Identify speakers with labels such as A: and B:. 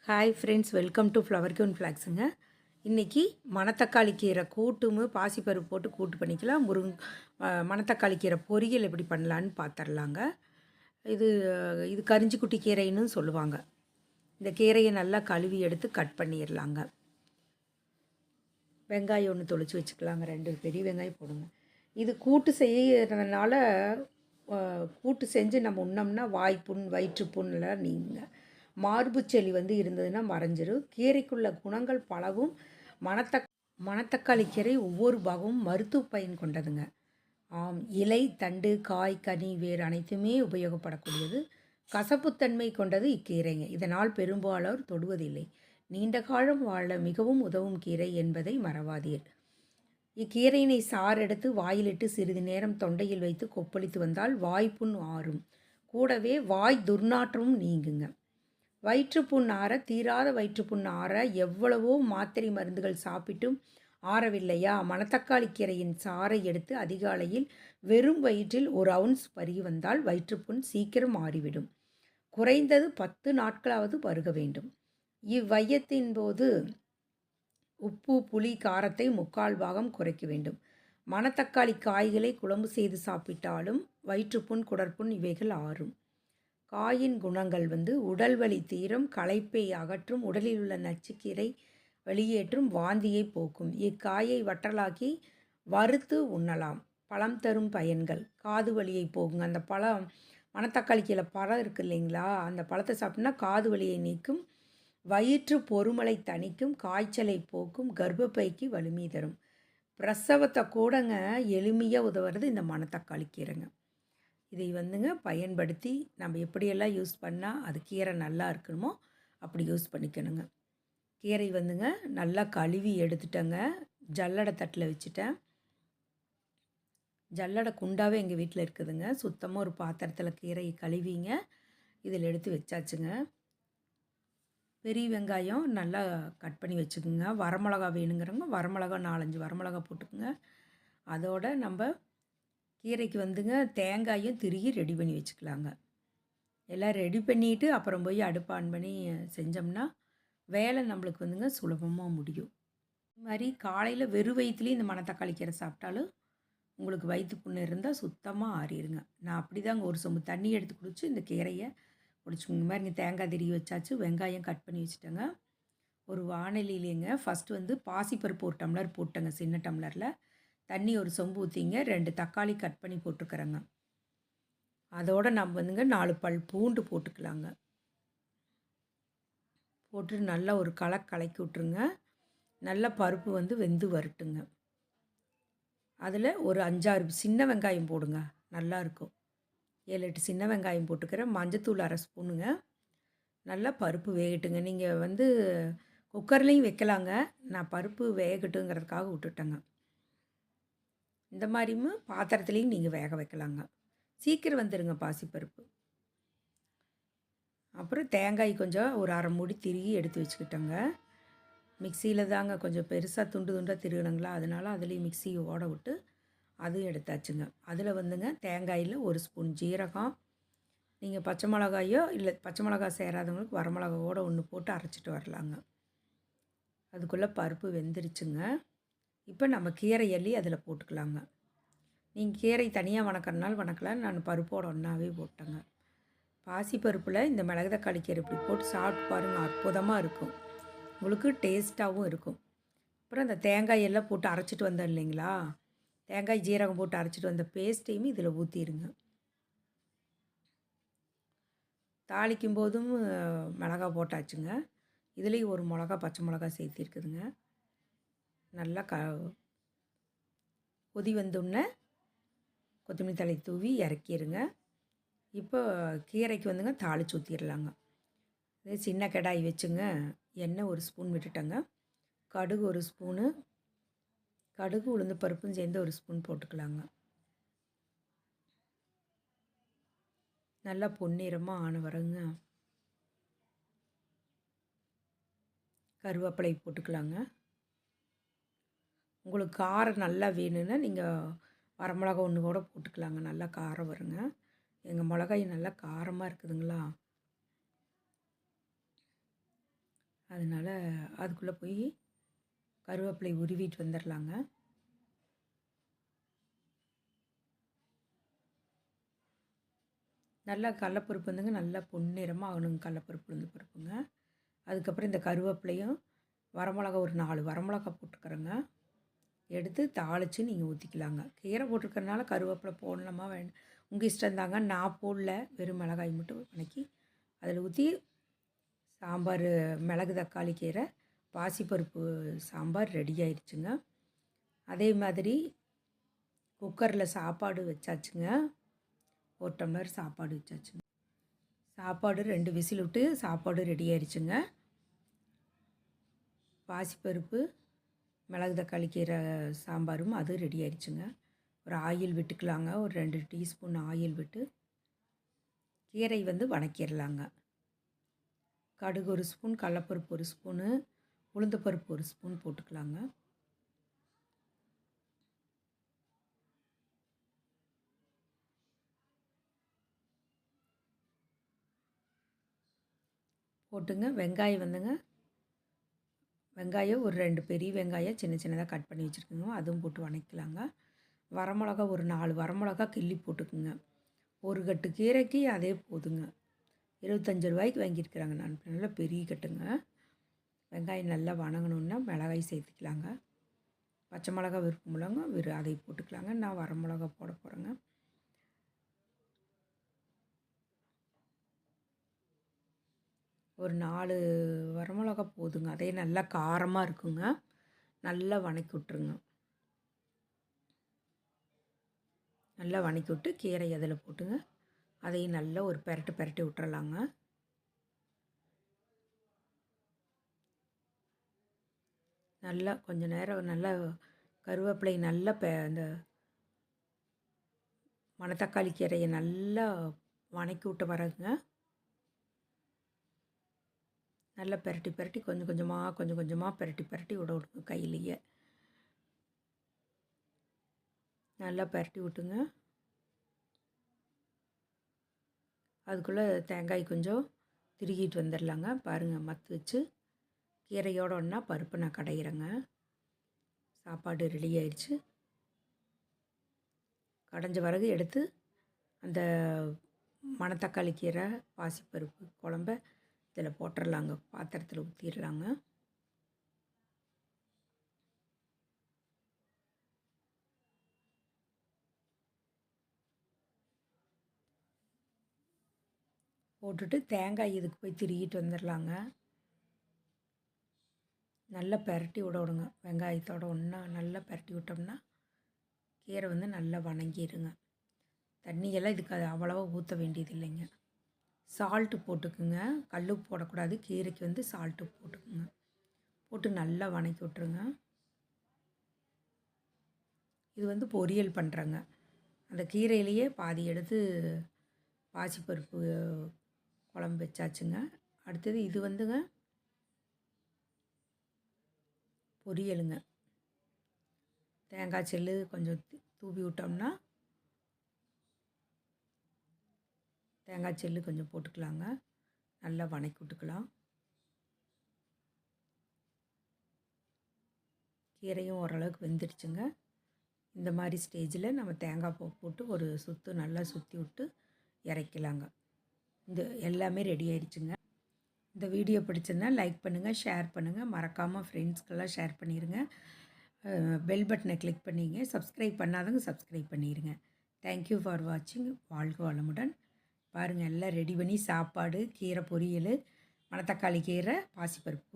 A: Hi friends, welcome to flower queen ஃப்ளாக்ஸுங்க. இன்றைக்கி மணத்தக்காளி கீரை கூட்டும் பாசிப்பருப்பு போட்டு கூட்டு பண்ணிக்கலாம். மணத்தக்காளி கீரை பொரியல் எப்படி பண்ணலான்னு பார்த்துடலாங்க. இது இது கரிஞ்சிக்குட்டி கீரைன்னு சொல்லுவாங்க. இந்த கீரையை நல்லா கழுவி எடுத்து கட் பண்ணிடலாங்க. வெங்காயம் ஒன்று தொளிச்சு வச்சுக்கலாங்க. 2 பெரிய வெங்காயம் போடுங்க. இது கூட்டு செய்யறதுனால கூட்டு செஞ்சு நம்ம உண்ணோம்னா வாய்ப்புண் வயிற்றுப்புண்லாம் நீங்க மார்புச்செளி இருந்ததுன்னா மறைஞ்சிரும். கீரைக்குள்ள குணங்கள் பலவும். மணத்தக்காளி கீரை ஒவ்வொரு பாகமும் மருத்துவ பயன் கொண்டதுங்க. ஆம், இலை, தண்டு, காய், கனி, வேர் அனைத்துமே உபயோகப்படக்கூடியது. கசப்புத்தன்மை கொண்டது இக்கீரைங்க. இதனால் பெரும்பாலோர் தொடுவதில்லை. நீண்ட காலம் வாழ மிகவும் உதவும் கீரை என்பதை மறவாதீர். இக்கீரையினை சாறு எடுத்து வாயிலிட்டு சிறிது நேரம் தொண்டையில் வைத்து கொப்பளித்து வந்தால் வாய்ப்புண் ஆறும். கூடவே வாய் துர்நாற்றமும் நீங்குங்க. வயிற்றுப்புண் ஆற, தீராத வயிற்றுப்புண் ஆற எவ்வளவோ மாத்திரை மருந்துகள் சாப்பிட்டும் ஆறவில்லையா? மணத்தக்காளி கீரையின் சாறை எடுத்து அதிகாலையில் வெறும் வயிற்றில் 1 அவுன்ஸ் பருகி வந்தால் வயிற்றுப்புண் சீக்கிரம் ஆறிவிடும். குறைந்தது 10 நாட்களாவது பருக வேண்டும். இவ்வையத்தின் போது உப்பு, புளி, காரத்தை 3/4 பாகம் குறைக்க வேண்டும். மணத்தக்காளி காய்களை குழம்பு செய்து சாப்பிட்டாலும் வயிற்றுப்புண், குடற்புண் இவைகள் ஆறும். காயின் குணங்கள் உடல் வலி தீரும், களைப்பை அகற்றும், உடலில் உள்ள நச்சுக்கீரை வெளியேற்றும், வாந்தியை போக்கும். இக்காயை வற்றலாக்கி வறுத்து உண்ணலாம். பழம் தரும் பயன்கள். காது வலியை போக்குங்க. அந்த பழம் மணத்தக்காளி கீரை பழம் இருக்குது இல்லைங்களா, அந்த பழத்தை சாப்பிட்டோம்னா காது வலியை நீக்கும், வயிற்று பொறுமலை தணிக்கும், காய்ச்சலை போக்கும், கர்ப்பப்பைக்கு வலிமை தரும். பிரசவத்தை கூடங்க எளிமையாக உதவுறது இந்த மணத்தக்காளி கீரைங்க. இதை பயன்படுத்தி நம்ம எப்படியெல்லாம் யூஸ் பண்ணால் அது கீரை நல்லா இருக்கணுமோ அப்படி யூஸ் பண்ணிக்கணுங்க. கீரை நல்லா கழுவி எடுத்துட்டேங்க. ஜல்லடை தட்டில் வச்சுட்டேன். ஜல்லடை குண்டாவே எங்கள் வீட்டில் இருக்குதுங்க. சுத்தமாக ஒரு பாத்திரத்தில் கீரையை கழுவிங்க இதில் எடுத்து வச்சாச்சுங்க. பெரிய வெங்காயம் நல்லா கட் பண்ணி வச்சுக்கோங்க. வரமிளகா வேணுங்கிறவங்க வரமிளகா 4-5 வரமிளகா போட்டுக்குங்க. அதோடு நம்ம கீரைக்கு தேங்காயும் திருகி ரெடி பண்ணி வச்சுக்கலாங்க. எல்லாம் ரெடி பண்ணிவிட்டு அப்புறம் போய் அடுப்பு ஆன் பண்ணி செஞ்சோம்னா வேலை நம்மளுக்கு சுலபமாக முடியும். இது மாதிரி காலையில் வெறும் வயிற்றுலேயும் இந்த மணத்தக்காளி கீரை சாப்பிட்டாலும் உங்களுக்கு வயிற்று புண்ணு இருந்தால் சுத்தமாக ஆறிடுங்க. நான் அப்படி தாங்க ஒரு சொம்பு தண்ணி எடுத்து குடிச்சு இந்த கீரையை குடிச்சுக்கோங்க. இந்த மாதிரி தேங்காய் திருகி வச்சாச்சு, வெங்காயம் கட் பண்ணி வச்சுட்டேங்க. ஒரு வானிலையிலேங்க ஃபஸ்ட்டு பாசிப்பருப்பு 1 டம்ளர் போட்டேங்க. சின்ன டம்ளரில் தண்ணி ஒரு சொம்பு ஊற்றிங்க. 2 தக்காளி கட் பண்ணி போட்டுக்கிறேங்க. அதோடு நம்ம 4 பல் பூண்டு போட்டுக்கலாங்க. போட்டு நல்லா ஒரு கலக்கி விட்ருங்க. நல்லா பருப்பு வெந்து வரட்டுங்க. அதில் ஒரு 5-6 சின்ன வெங்காயம் போடுங்க, நல்லாயிருக்கும். 7-8 சின்ன வெங்காயம் போட்டுக்கிறேன். மஞ்சத்தூள் 1/2 ஸ்பூனுங்க. நல்லா பருப்பு வேகட்டுங்க. நீங்கள் குக்கர்லேயும் வைக்கலாங்க. நான் பருப்பு வேகட்டுங்கிறதுக்காக விட்டுட்டேங்க. இந்த மாதிரியும் பாத்திரத்துலேயும் நீங்கள் வேக வைக்கலாங்க. சீக்கிரம் வந்துடுங்க பாசிப்பருப்பு. அப்புறம் தேங்காய் கொஞ்சம் ஒரு 1/2 மூடி திருகி எடுத்து வச்சுக்கிட்டோங்க. மிக்சியில் தாங்க கொஞ்சம் பெருசாக துண்டாக திருகணுங்களா, அதனால் அதுலேயும் மிக்சியை ஓட விட்டு அதுவும் எடுத்தாச்சுங்க. அதில் தேங்காயில் 1 ஸ்பூன் ஜீரகம், நீங்கள் பச்சை மிளகாயோ இல்லை பச்சை மிளகா சேராதவங்களுக்கு வரமிளகாவோட 1 போட்டு அரைச்சிட்டு வரலாங்க. அதுக்குள்ளே பருப்பு வெந்துருச்சுங்க. இப்போ நம்ம கீரை அள்ளி அதில் போட்டுக்கலாங்க. நீங்கள் கீரை தனியாக வணக்கிறனால வணக்கலாம், நான் பருப்போட ஒன்றாவே போட்டேங்க. பாசிப்பருப்பில் இந்த மிளகு தக்காளி கீரை இப்படி போட்டு சாப்பிட்டு பாருங்கள், அற்புதமாக இருக்கும். உங்களுக்கு டேஸ்ட்டாகவும் இருக்கும். அப்புறம் அந்த தேங்காய் எல்லாம் போட்டு அரைச்சிட்டு வந்தோம் இல்லைங்களா, தேங்காய் ஜீரகம் போட்டு அரைச்சிட்டு வந்த பேஸ்ட்டையும் இதில் ஊற்றிடுங்க. தாளிக்கும் போதும் மிளகா போட்டாச்சுங்க. இதுலேயும் ஒரு மிளகா பச்சை மிளகா சேர்த்திருக்குதுங்க. நல்லா கொதி வந்தோடனே கொத்தமல்லி தழை தூவி இறக்கிடுங்க. இப்போ கீரைக்கு தாளித்து ஊற்றிடலாங்க. இதே சின்ன கடாய் வச்சுங்க. எண்ணெய் 1 ஸ்பூன் விட்டுட்டேங்க. கடுகு 1 ஸ்பூனு, கடுகு உளுந்து பருப்பும் சேர்ந்து 1 ஸ்பூன் போட்டுக்கலாங்க. நல்லா பொன்னிறமாக ஆன வரங்க கருவேப்பிலை போட்டுக்கலாங்க. உங்களுக்கு காரம் நல்லா வேணும்னா நீங்கள் வரமிளகா 1 கூட போட்டுக்கலாங்க. நல்லா காரம் வருங்க. எங்கள் மிளகாய் நல்லா காரமாக இருக்குதுங்களா. அதனால் அதுக்குள்ளே போய் கருவேப்பிலை உருவிட்டு வந்துடலாங்க. நல்லா கடலப்பருப்பு வந்துங்க நல்லா பொன்னிறமாக ஆகணுங்க. கடலப்பருப்பு உளுந்து பருப்புங்க. அதுக்கப்புறம் இந்த கருவேப்பிலையும் வரமிளகா ஒரு 4 வரமிளகா போட்டுக்கிறேங்க. எடுத்து தாளித்து நீங்கள் ஊற்றிக்கலாங்க. கீரை போட்டிருக்கறனால கருவேப்பிலை போடலாமா வேண்டாம் உங்கள் இஷ்டந்தாங்க. நான் போடல, வெறும் மிளகாய் மட்டும் வணக்கி அதில் ஊற்றி சாம்பார் மிளகு தக்காளி கீரை பாசிப்பருப்பு சாம்பார் ரெடி ஆயிடுச்சுங்க. அதே மாதிரி குக்கரில் சாப்பாடு வச்சாச்சுங்க. 1 டம்ளர் சாப்பாடு வச்சாச்சுங்க. சாப்பாடு 2 விசில் விட்டு சாப்பாடு ரெடி ஆயிடுச்சுங்க. பாசிப்பருப்பு மிளகு தக்காளி கீரை சாம்பாரும் அது ரெடி ஆயிடுச்சுங்க. ஒரு ஆயில் விட்டுக்கலாங்க. ஒரு 2 டீஸ்பூன் ஆயில் விட்டு கீரை வணக்கிடலாங்க. கடுகு 1 ஸ்பூன், கடலப்பருப்பு 1 ஸ்பூனு, உளுந்தப்பருப்பு 1 ஸ்பூன் போட்டுக்கலாங்க. போட்டுங்க. வெங்காயம் வெங்காயம் ஒரு 2 பெரிய வெங்காயம் சின்ன சின்னதாக கட் பண்ணி வச்சுருக்குங்க. அதுவும் போட்டு வணக்கலாங்க. வரமிளகா ஒரு 4 வரமிளகா கிள்ளி போட்டுக்குங்க. ஒரு கட்டு கீரைக்கு அதே போதுங்க. 25 ரூபாய்க்கு வாங்கியிருக்கிறாங்க நான். நல்லா பெரிய கட்டுங்க. வெங்காயம் நல்லா வணங்கணுன்னா மிளகாய் சேர்த்துக்கலாங்க. பச்சை மிளகா விருப்பமில்லங்க அதை போட்டுக்கலாங்க. நான் வரமிளகா போட போகிறேங்க. ஒரு 4 வரமிளகா போதுங்க. அதே நல்லா காரமாக இருக்குங்க. நல்லா வணக்கி விட்ருங்க. நல்லா வணக்கி விட்டு கீரை அதில் போட்டுங்க. அதையும் நல்லா ஒரு பெரட்டி விட்டுறலாங்க. நல்லா கொஞ்சம் நேரம் நல்லா கருவேப்பிலை நல்லா இந்த மணத்தக்காளி கீரையை நல்லா வணக்கி விட்டு வரங்க. நல்லா பெரட்டி கொஞ்சம் கொஞ்சமாக பெரட்டி விடுங்க கையிலேயே. நல்லா பெரட்டி விட்டுங்க. அதுக்குள்ளே தேங்காய் கொஞ்சம் திருகிட்டு வந்துடலாங்க. பாருங்கள், மத்து வச்சு கீரையோட ஒன்றா பருப்பு நான் கடையிறேங்க. சாப்பாடு ரெடி ஆயிடுச்சு. கடைஞ்ச பிறகு எடுத்து அந்த மணத்தக்காளி கீரை பாசிப்பருப்பு குழம்ப இதில் போட்டுடலாங்க. பாத்திரத்தில் ஊற்றிடலாங்க. போட்டுட்டு தேங்காய் இதுக்கு போய் திருகிட்டு வந்துடலாங்க. நல்லா பெரட்டி விடணுங்க. வெங்காயத்தோட ஒன்றா நல்லா பெரட்டி விட்டோம்னா கீரை நல்லா வணங்கிடுங்க. தண்ணியெல்லாம் இதுக்கு அது அவ்வளோவா ஊற்ற வேண்டியது இல்லைங்க. சால்ட்டு போட்டுக்குங்க. கல் உப்பு போடக்கூடாது. கீரைக்கு சால்ட்டு போட்டுக்குங்க. போட்டு நல்லா வணக்கி விட்ருங்க. இது பொரியல் பண்ணுறேங்க. அந்த கீரையிலையே பாதி எடுத்து பாசிப்பருப்பு குழம்பு வச்சாச்சுங்க. அடுத்தது இது பொரியலுங்க. தேங்காய் செல்லு கொஞ்சம் தூவி விட்டோம்னா தேங்காய் செல்லு கொஞ்சம் போட்டுக்கலாங்க. நல்லா வணக்கி விட்டுக்கலாம். கீரையும் ஓரளவுக்கு வெந்துடுச்சுங்க. இந்த மாதிரி ஸ்டேஜில் நம்ம தேங்காய் பூ போட்டு ஒரு சுற்று நல்லா சுற்றி விட்டு இறக்கலாங்க. இந்த எல்லாமே ரெடி ஆயிடுச்சுங்க. இந்த வீடியோ பிடிச்சிருந்தா லைக் பண்ணுங்கள், ஷேர் பண்ணுங்கள். மறக்காமல் ஃப்ரெண்ட்ஸ்க்கெல்லாம் ஷேர் பண்ணிடுங்க. பெல் பட்டனை கிளிக் பண்ணிங்க. சப்ஸ்கிரைப் பண்ணாதவங்க சப்ஸ்கிரைப் பண்ணிடுங்க. தேங்க்யூ ஃபார் வாட்சிங். வாழ்க வளமுடன். பாருங்கள், எல்லாம் ரெடி பண்ணி சாப்பாடு, கீரை பொரியல், மணத்தக்காளி கீரை, பாசிப்பருப்பு